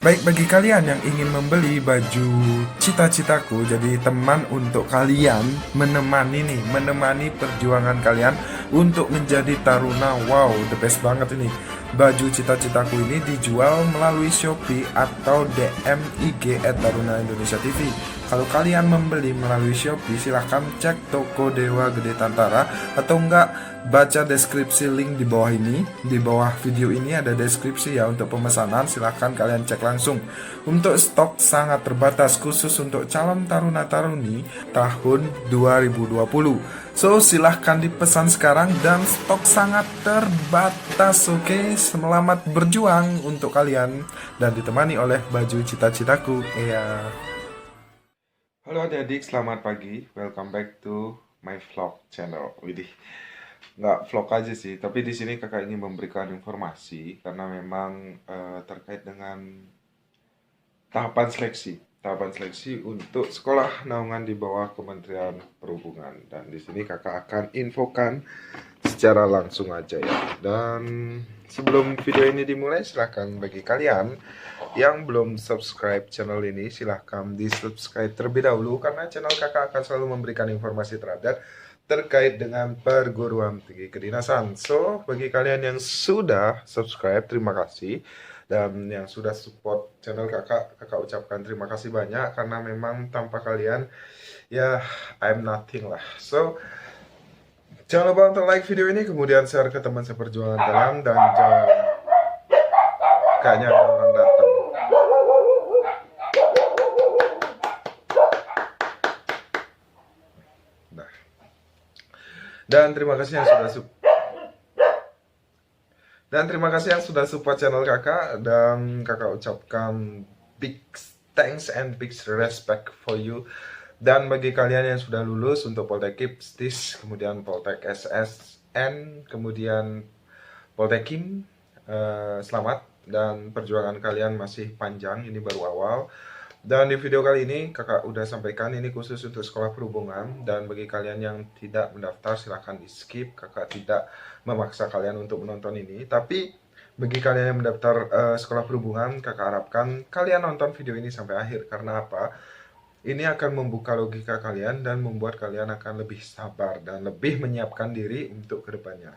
Baik, bagi kalian yang ingin membeli baju cita-citaku, jadi teman untuk kalian menemani perjuangan kalian untuk menjadi taruna. Wow, the best banget ini. Baju cita-citaku ini dijual melalui Shopee atau DM IG @taruna_indonesia_tv. Kalau kalian membeli melalui Shopee, silahkan cek toko Dewa Gede Tantara, atau enggak baca deskripsi link di bawah ini. Di bawah video ini ada deskripsi ya untuk pemesanan, silahkan kalian cek langsung. Untuk stok sangat terbatas khusus untuk calon taruna-taruni tahun 2020. So, silahkan dipesan sekarang dan stok sangat terbatas. Oke, selamat berjuang untuk kalian dan ditemani oleh baju cita-citaku. Iya. Halo adik-adik, selamat pagi. Welcome back to my vlog channel. Widih, nggak vlog aja sih, tapi di sini kakak ingin memberikan informasi karena memang terkait dengan tahapan seleksi untuk sekolah naungan di bawah Kementerian Perhubungan. Dan di sini kakak akan infokan secara langsung aja ya. Dan sebelum video ini dimulai, silahkan bagi kalian yang belum subscribe channel ini, silahkan di subscribe terlebih dahulu, karena channel kakak akan selalu memberikan informasi terupdate terkait dengan perguruan tinggi kedinasan. So, bagi kalian yang sudah subscribe, terima kasih. Dan yang sudah support channel kakak ucapkan terima kasih banyak, karena memang tanpa kalian, ya, I'm nothing lah. So, jangan lupa untuk like video ini, kemudian share ke teman seperjuangan kalian, dan jangan, kayaknya ada orang datang. Nah. Dan terima kasih yang sudah support channel kakak, dan kakak ucapkan big thanks and big respect for you. Dan bagi kalian yang sudah lulus untuk Poltek STIS, kemudian Poltek SSN, kemudian Poltek Kim, selamat, dan perjuangan kalian masih panjang, ini baru awal. Dan di video kali ini kakak udah sampaikan ini khusus untuk sekolah perhubungan, dan bagi kalian yang tidak mendaftar silahkan di skip. Kakak tidak memaksa kalian untuk menonton ini, tapi bagi kalian yang mendaftar sekolah perhubungan, kakak harapkan kalian nonton video ini sampai akhir. Karena apa? Ini akan membuka logika kalian dan membuat kalian akan lebih sabar dan lebih menyiapkan diri untuk kedepannya.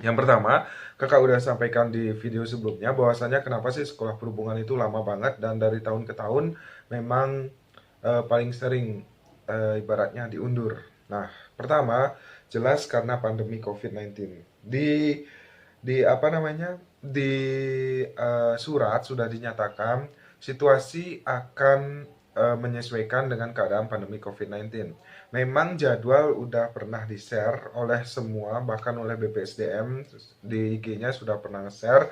Yang pertama, kakak udah sampaikan di video sebelumnya bahwasanya kenapa sih sekolah perhubungan itu lama banget, dan dari tahun ke tahun memang paling sering ibaratnya diundur. Nah, pertama jelas karena pandemi COVID-19. Di apa namanya? Di surat sudah dinyatakan situasi akan menyesuaikan dengan keadaan pandemi COVID-19. Memang jadwal udah pernah di-share oleh semua, bahkan oleh BPSDM di IG-nya sudah pernah nge-share.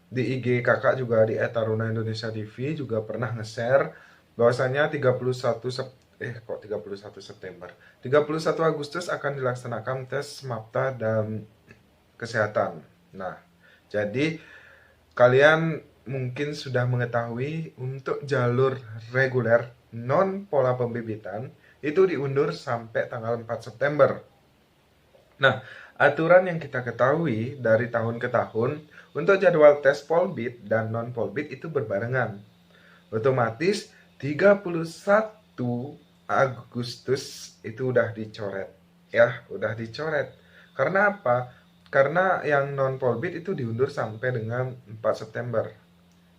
Di IG kakak juga di @taruna_indonesia_tv juga pernah nge-share bahwasanya 31 September. 31 Agustus akan dilaksanakan tes MAPTA dan kesehatan. Nah, jadi kalian mungkin sudah mengetahui untuk jalur reguler non pola pembibitan itu diundur sampai tanggal 4 September. Nah, aturan yang kita ketahui dari tahun ke tahun untuk jadwal tes polbit dan non polbit itu berbarengan. Otomatis 31 Agustus itu udah dicoret. Ya, udah dicoret. Karena apa? Karena yang non polbit itu diundur sampai dengan 4 September.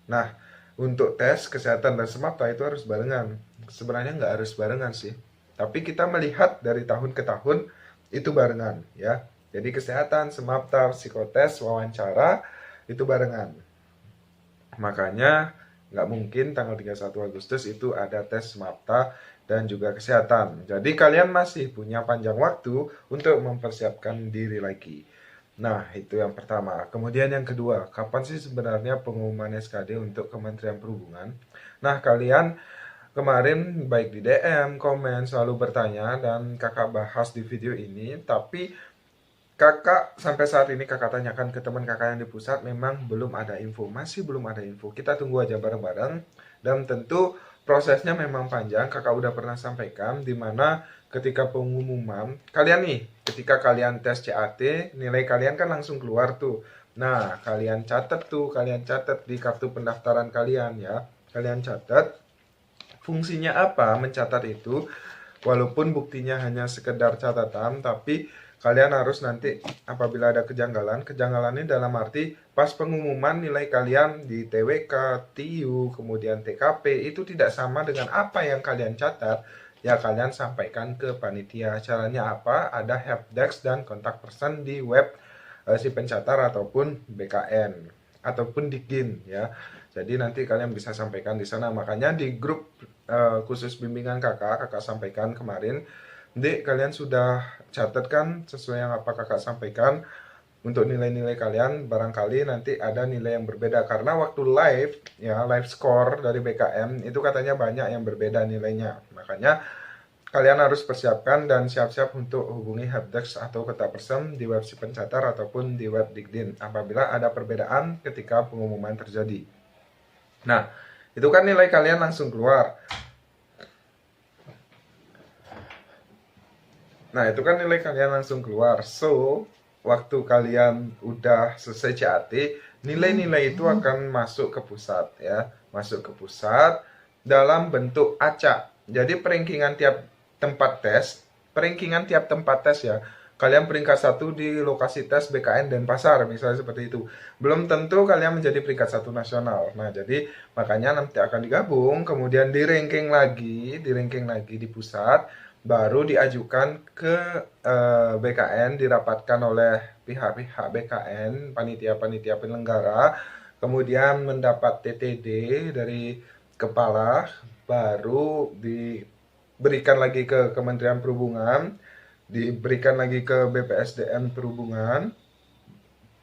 Nah, untuk tes kesehatan dan SMAPTA itu harus barengan. Sebenarnya nggak harus barengan sih, tapi kita melihat dari tahun ke tahun itu barengan ya. Jadi kesehatan, SMAPTA, psikotes, wawancara itu barengan. Makanya nggak mungkin tanggal 31 Agustus itu ada tes SMAPTA dan juga kesehatan. Jadi kalian masih punya panjang waktu untuk mempersiapkan diri lagi. Nah, itu yang pertama. Kemudian yang kedua, kapan sih sebenarnya pengumuman SKD untuk Kementerian Perhubungan? Nah, kalian kemarin baik di DM, komen, selalu bertanya, dan kakak bahas di video ini. Tapi kakak sampai saat ini kakak tanyakan ke teman kakak yang di pusat, memang belum ada info. Masih belum ada info. Kita tunggu aja bareng-bareng. Dan tentu prosesnya memang panjang. Kakak udah pernah sampaikan, dimana ketika pengumuman, kalian nih, ketika kalian tes CAT, nilai kalian kan langsung keluar tuh. Nah, kalian catat di kartu pendaftaran kalian ya. Kalian catat fungsinya apa mencatat itu. Walaupun buktinya hanya sekedar catatan, tapi kalian harus nanti apabila ada kejanggalan ini dalam arti pas pengumuman nilai kalian di TWK, TIU, kemudian TKP itu tidak sama dengan apa yang kalian catat, ya kalian sampaikan ke panitia. Caranya apa? Ada helpdesk dan kontak person di web si pencatat ataupun BKN ataupun Dikdin ya. Jadi nanti kalian bisa sampaikan di sana. Makanya di grup khusus bimbingan kakak sampaikan kemarin, Dek, kalian sudah catat kan sesuai yang apa kakak sampaikan untuk nilai-nilai kalian. Barangkali nanti ada nilai yang berbeda karena waktu live ya, live score dari BKM itu katanya banyak yang berbeda nilainya. Makanya kalian harus persiapkan dan siap-siap untuk hubungi helpdesk atau kontak person di web si pencatat ataupun di web Dikdin apabila ada perbedaan ketika pengumuman terjadi. Nah, itu kan nilai kalian langsung keluar. So, waktu kalian udah selesai CAT, nilai-nilai itu akan masuk ke pusat ya. Masuk ke pusat dalam bentuk acak. Jadi perankingan tiap tempat tes ya. Kalian peringkat 1 di lokasi tes BKN Denpasar misalnya seperti itu. Belum tentu kalian menjadi peringkat 1 nasional. Nah, jadi makanya nanti akan digabung, kemudian di ranking lagi di pusat, baru diajukan ke BKN, dirapatkan oleh pihak-pihak BKN, panitia-panitia penyelenggara, kemudian mendapat TTD dari kepala, baru diberikan lagi ke Kementerian Perhubungan, diberikan lagi ke BPSDM Perhubungan,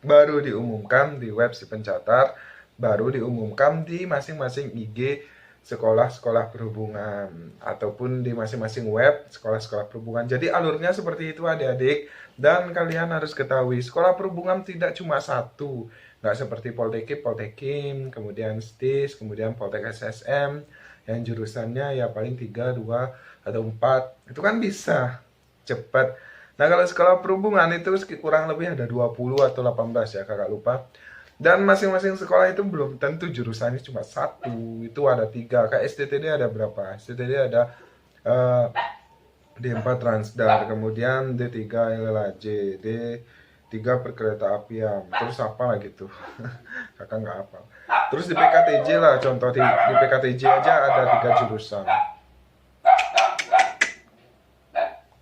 baru diumumkan di web si pencatat, baru diumumkan di masing-masing IG sekolah-sekolah perhubungan ataupun di masing-masing web sekolah-sekolah perhubungan. Jadi alurnya seperti itu adik-adik, dan kalian harus ketahui sekolah perhubungan tidak cuma satu, nggak seperti Poltekim, kemudian STIS, kemudian Poltek SSM yang jurusannya ya paling 3, 2, atau 4, itu kan bisa cepat. Nah, kalau sekolah perhubungan itu kurang lebih ada 20 atau 18 ya, kakak lupa. Dan masing-masing sekolah itu belum tentu jurusannya cuma satu, itu ada 3. Kayak STTD ada berapa? STTD ada D4 Transdar, kemudian D3 LLAJ, D3 perkereta apian, terus apa lagi tuh? Kakak nggak apa. Terus di PKTJ lah, contoh di PKTJ aja ada 3 jurusan.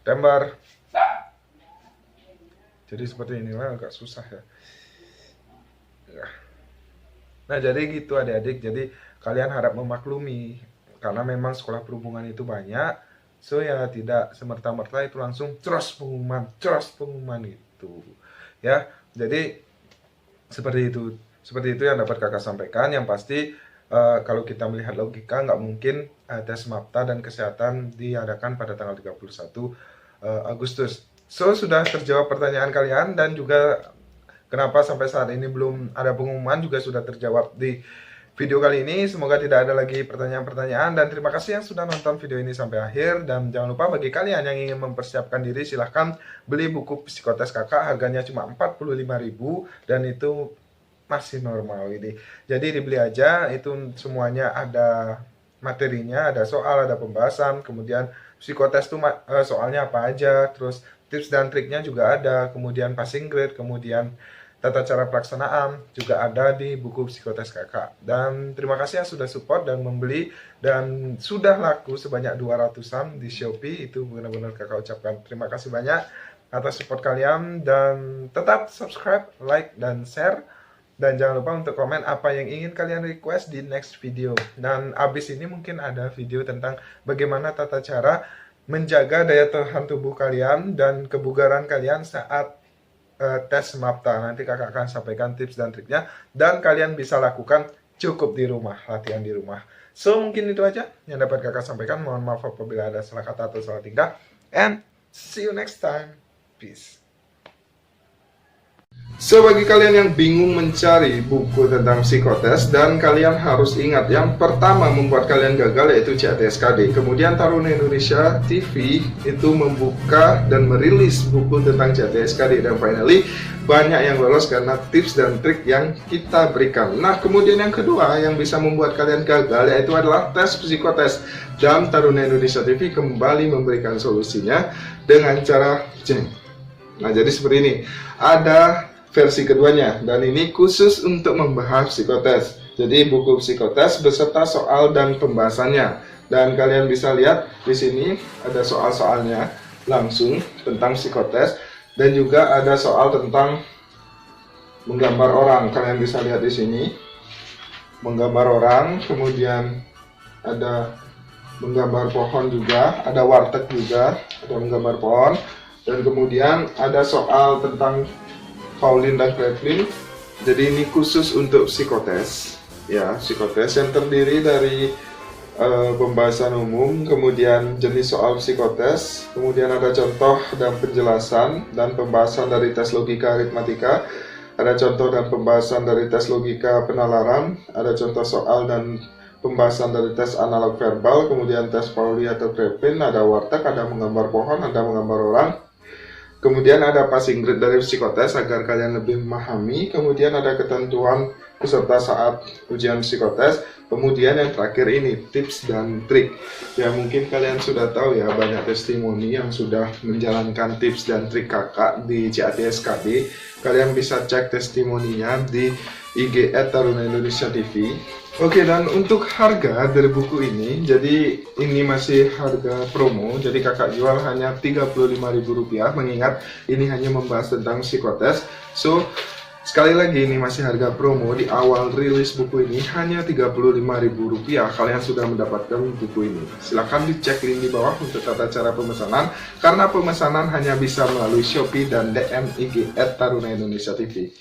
Tembar. Jadi seperti inilah, agak susah ya. Nah, jadi gitu adik-adik. Jadi kalian harap memaklumi karena memang sekolah perhubungan itu banyak. So ya tidak semerta-merta itu langsung terus pengumuman itu. Ya, jadi seperti itu. Seperti itu yang dapat kakak sampaikan. Yang pasti kalau kita melihat logika, nggak mungkin tes MAPTA dan kesehatan diadakan pada tanggal 31 Agustus. So, sudah terjawab pertanyaan kalian, dan juga kenapa sampai saat ini belum ada pengumuman juga sudah terjawab di video kali ini. Semoga tidak ada lagi pertanyaan-pertanyaan, dan terima kasih yang sudah nonton video ini sampai akhir. Dan jangan lupa bagi kalian yang ingin mempersiapkan diri, silahkan beli buku psikotes kakak, harganya cuma 45.000 dan itu masih normal ini. Jadi dibeli aja, itu semuanya ada materinya, ada soal, ada pembahasan, kemudian psikotes itu soalnya apa aja, terus tips dan triknya juga ada, kemudian passing grade, kemudian tata cara pelaksanaan juga ada di buku psikotes kakak. Dan terima kasih yang sudah support dan membeli, dan sudah laku sebanyak 200-an di Shopee. Itu benar-benar kakak ucapkan terima kasih banyak atas support kalian, dan tetap subscribe, like, dan share. Dan jangan lupa untuk komen apa yang ingin kalian request di next video. Dan abis ini mungkin ada video tentang bagaimana tata cara menjaga daya tahan tubuh kalian dan kebugaran kalian saat tes MAPTA. Nanti kakak akan sampaikan tips dan triknya, dan kalian bisa lakukan cukup di rumah, latihan di rumah. So, mungkin itu aja yang dapat kakak sampaikan. Mohon maaf apabila ada salah kata atau salah tingkah. And see you next time. Peace. So, bagi kalian yang bingung mencari buku tentang psikotes, dan kalian harus ingat, yang pertama membuat kalian gagal yaitu CATSKD. Kemudian Taruna Indonesia TV itu membuka dan merilis buku tentang CATSKD, dan finally banyak yang lolos karena tips dan trik yang kita berikan. Nah, kemudian yang kedua yang bisa membuat kalian gagal yaitu adalah tes psikotes, dan Taruna Indonesia TV kembali memberikan solusinya dengan cara jeng. Nah, jadi seperti ini, ada versi keduanya, dan ini khusus untuk membahas psikotes. Jadi buku psikotes beserta soal dan pembahasannya. Dan kalian bisa lihat di sini ada soal-soalnya langsung tentang psikotes, dan juga ada soal tentang menggambar orang. Kalian bisa lihat di sini menggambar orang, kemudian ada menggambar pohon juga, ada warteg juga, ada menggambar pohon, dan kemudian ada soal tentang Pauline dan Cleveland. Jadi ini khusus untuk psikotes, ya, psikotes yang terdiri dari pembahasan umum, kemudian jenis soal psikotes, kemudian ada contoh dan penjelasan dan pembahasan dari tes logika aritmatika, ada contoh dan pembahasan dari tes logika penalaran, ada contoh soal dan pembahasan dari tes analog verbal, kemudian tes Pauli atau Krepin, ada warteg, ada menggambar pohon, ada menggambar orang. Kemudian ada passing grade dari psikotes agar kalian lebih memahami. Kemudian ada ketentuan peserta saat ujian psikotes. Kemudian yang terakhir ini tips dan trik. Ya, mungkin kalian sudah tahu ya, banyak testimoni yang sudah menjalankan tips dan trik kakak di CATSKD. Kalian bisa cek testimoninya di IG @Taruna Indonesia TV. Oke, dan untuk harga dari buku ini, jadi ini masih harga promo, jadi kakak jual hanya Rp35.000, mengingat ini hanya membahas tentang psikotes. So, sekali lagi ini masih harga promo, di awal rilis buku ini hanya Rp35.000, kalian sudah mendapatkan buku ini. Silahkan dicek link di bawah untuk tata cara pemesanan, karena pemesanan hanya bisa melalui Shopee dan DM IG @Taruna Indonesia TV.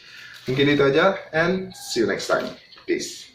Mungkin itu aja, and see you next time. Peace.